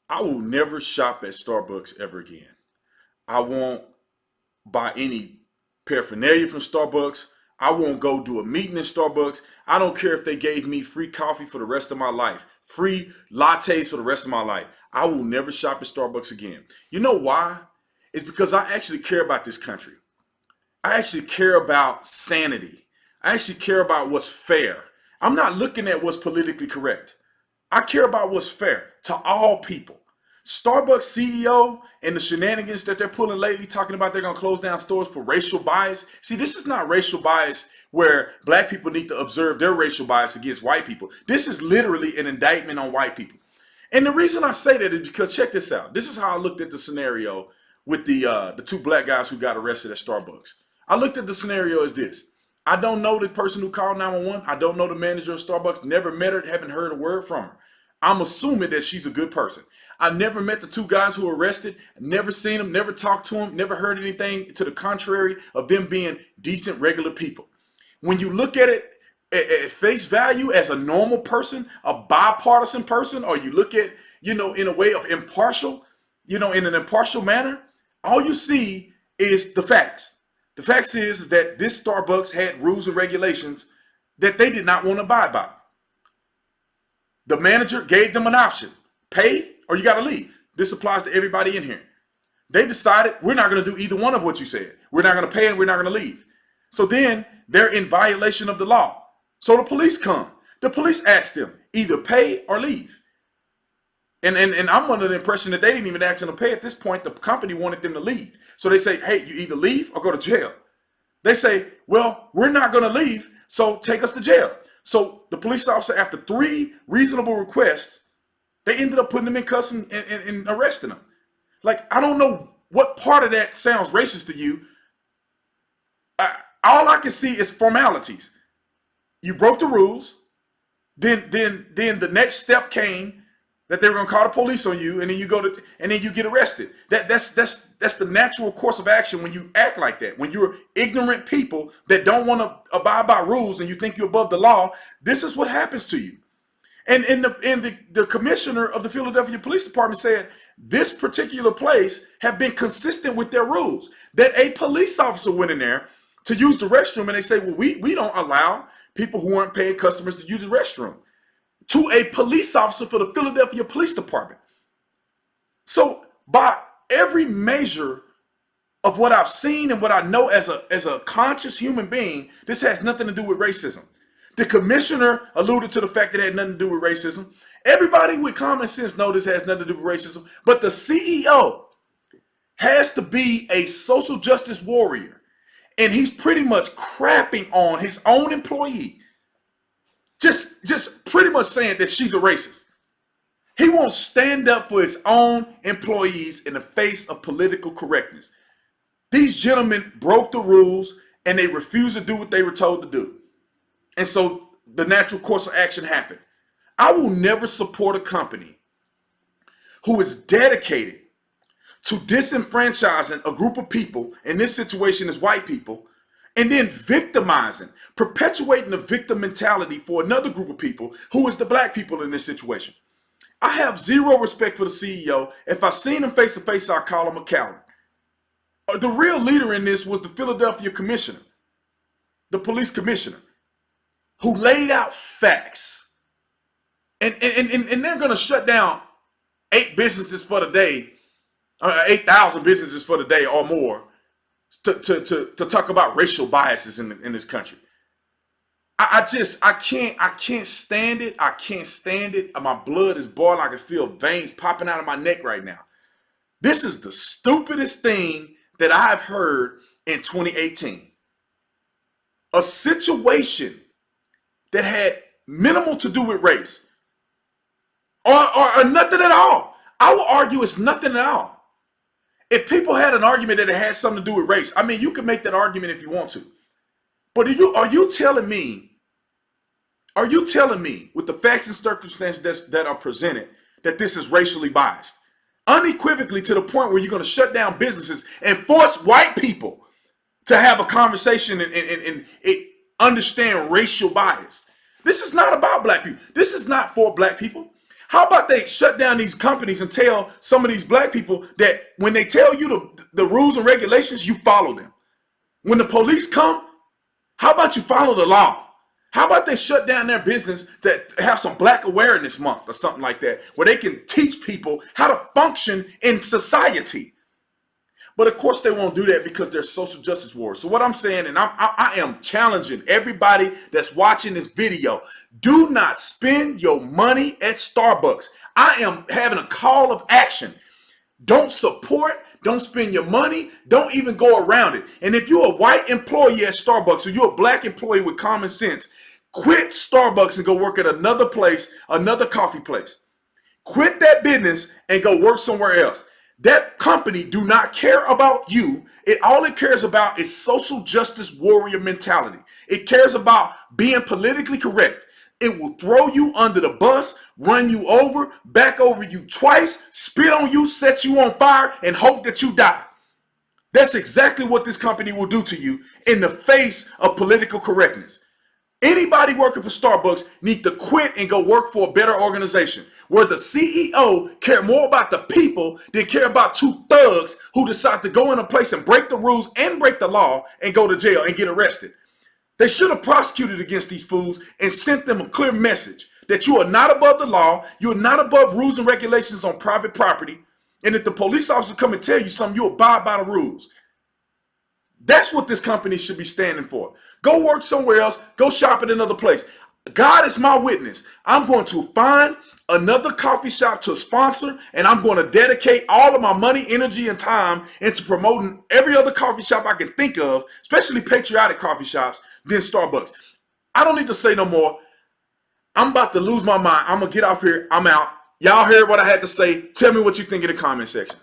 I will never shop at Starbucks ever again. I won't buy any paraphernalia from Starbucks. I won't go do a meeting in Starbucks. I don't care if they gave me free coffee for the rest of my life, free lattes for the rest of my life. I will never shop at Starbucks again. You know why? It's because I actually care about this country. I actually care about sanity. I actually care about what's fair. I'm not looking at what's politically correct. I care about what's fair to all people. Starbucks CEO and the shenanigans that they're pulling lately, talking about they're going to close down stores for racial bias. See, this is not racial bias where black people need to observe their racial bias against white people. This is literally an indictment on white people. And the reason I say that is because check this out. This is how I looked at the scenario with the two black guys who got arrested at Starbucks. I looked at the scenario as this. I don't know the person who called 911. I don't know the manager of Starbucks. Never met her. Haven't heard a word from her. I'm assuming that she's a good person. I've never met the two guys who were arrested. Never seen them. Never talked to them. Never heard anything to the contrary of them being decent, regular people. When you look at it at face value as a normal person, a bipartisan person, or you look at, in a way of impartial, in an impartial manner, all you see is the facts. The facts is that this Starbucks had rules and regulations that they did not want to abide by. The manager gave them an option: pay or you got to leave. This applies to everybody in here. They decided we're not going to do either one of what you said. We're not going to pay and we're not going to leave. So then they're in violation of the law. So the police come. The police ask them either pay or leave. And I'm under the impression that they didn't even ask them to pay at this point. The company wanted them to leave. So they say, hey, you either leave or go to jail. They say, well, we're not going to leave, so take us to jail. So the police officer, after 3 reasonable requests, they ended up putting them in custody and arresting them. Like, I don't know what part of that sounds racist to you. All I can see is formalities. You broke the rules. Then the next step came that they were going to call the police on you, and then you get arrested. That's the natural course of action when you act like that. When you're ignorant people that don't want to abide by rules and you think you're above the law, this is what happens to you. And the commissioner of the Philadelphia Police Department said this particular place have been consistent with their rules. That a police officer went in there to use the restroom and they say, well, we don't allow people who aren't paying customers to use the restroom. To a police officer for the Philadelphia Police Department. So by every measure of what I've seen and what I know as a conscious human being, this has nothing to do with racism. The commissioner alluded to the fact that it had nothing to do with racism. Everybody with common sense knows this has nothing to do with racism. But the CEO has to be a social justice warrior. And he's pretty much crapping on his own employee. Just pretty much saying that she's a racist. He won't stand up for his own employees in the face of political correctness. These gentlemen broke the rules and they refused to do what they were told to do. And so the natural course of action happened. I will never support a company who is dedicated to disenfranchising a group of people, in this situation is white people, and then victimizing, perpetuating the victim mentality for another group of people who is the black people in this situation. I have zero respect for the CEO. If I seen him face to face, I'd call him a coward. The real leader in this was the Philadelphia commissioner, the police commissioner, who laid out facts. And they're going to shut down 8 businesses for the day, 8,000 businesses for the day or more, to talk about racial biases in this country. I can't stand it. I can't stand it. My blood is boiling. I can feel veins popping out of my neck right now. This is the stupidest thing that I've heard in 2018. A situation that had minimal to do with race or nothing at all. I will argue it's nothing at all. If people had an argument that it had something to do with race, I mean, you can make that argument if you want to. But are you telling me with the facts and circumstances that are presented that this is racially biased? Unequivocally, to the point where you're going to shut down businesses and force white people to have a conversation and understand racial bias. This is not about black people. This is not for black people. How about they shut down these companies and tell some of these black people that when they tell you the rules and regulations, you follow them. When the police come, how about you follow the law? How about they shut down their business to have some Black Awareness Month or something like that, where they can teach people how to function in society? But of course they won't do that because they're social justice warriors. So what I'm saying, and I am challenging everybody that's watching this video, do not spend your money at Starbucks. I am having a call of action. Don't support, don't spend your money, don't even go around it. And if you're a white employee at Starbucks or you're a black employee with common sense, quit Starbucks and go work at another place, another coffee place. Quit that business and go work somewhere else. That company do not care about you. All it cares about is social justice warrior mentality. It cares about being politically correct. It will throw you under the bus, run you over, back over you twice, spit on you, set you on fire, and hope that you die. That's exactly what this company will do to you in the face of political correctness. Anybody working for Starbucks need to quit and go work for a better organization where the CEO care more about the people than care about two thugs who decide to go in a place and break the rules and break the law and go to jail and get arrested. They should have prosecuted against these fools and sent them a clear message that you are not above the law, you are not above rules and regulations on private property, and if the police officer come and tell you something, you abide by the rules. That's what this company should be standing for. Go work somewhere else. Go shop at another place. God is my witness. I'm going to find another coffee shop to sponsor, and I'm going to dedicate all of my money, energy, and time into promoting every other coffee shop I can think of, especially patriotic coffee shops, than Starbucks. I don't need to say no more. I'm about to lose my mind. I'm going to get off here. I'm out. Y'all heard what I had to say. Tell me what you think in the comment section.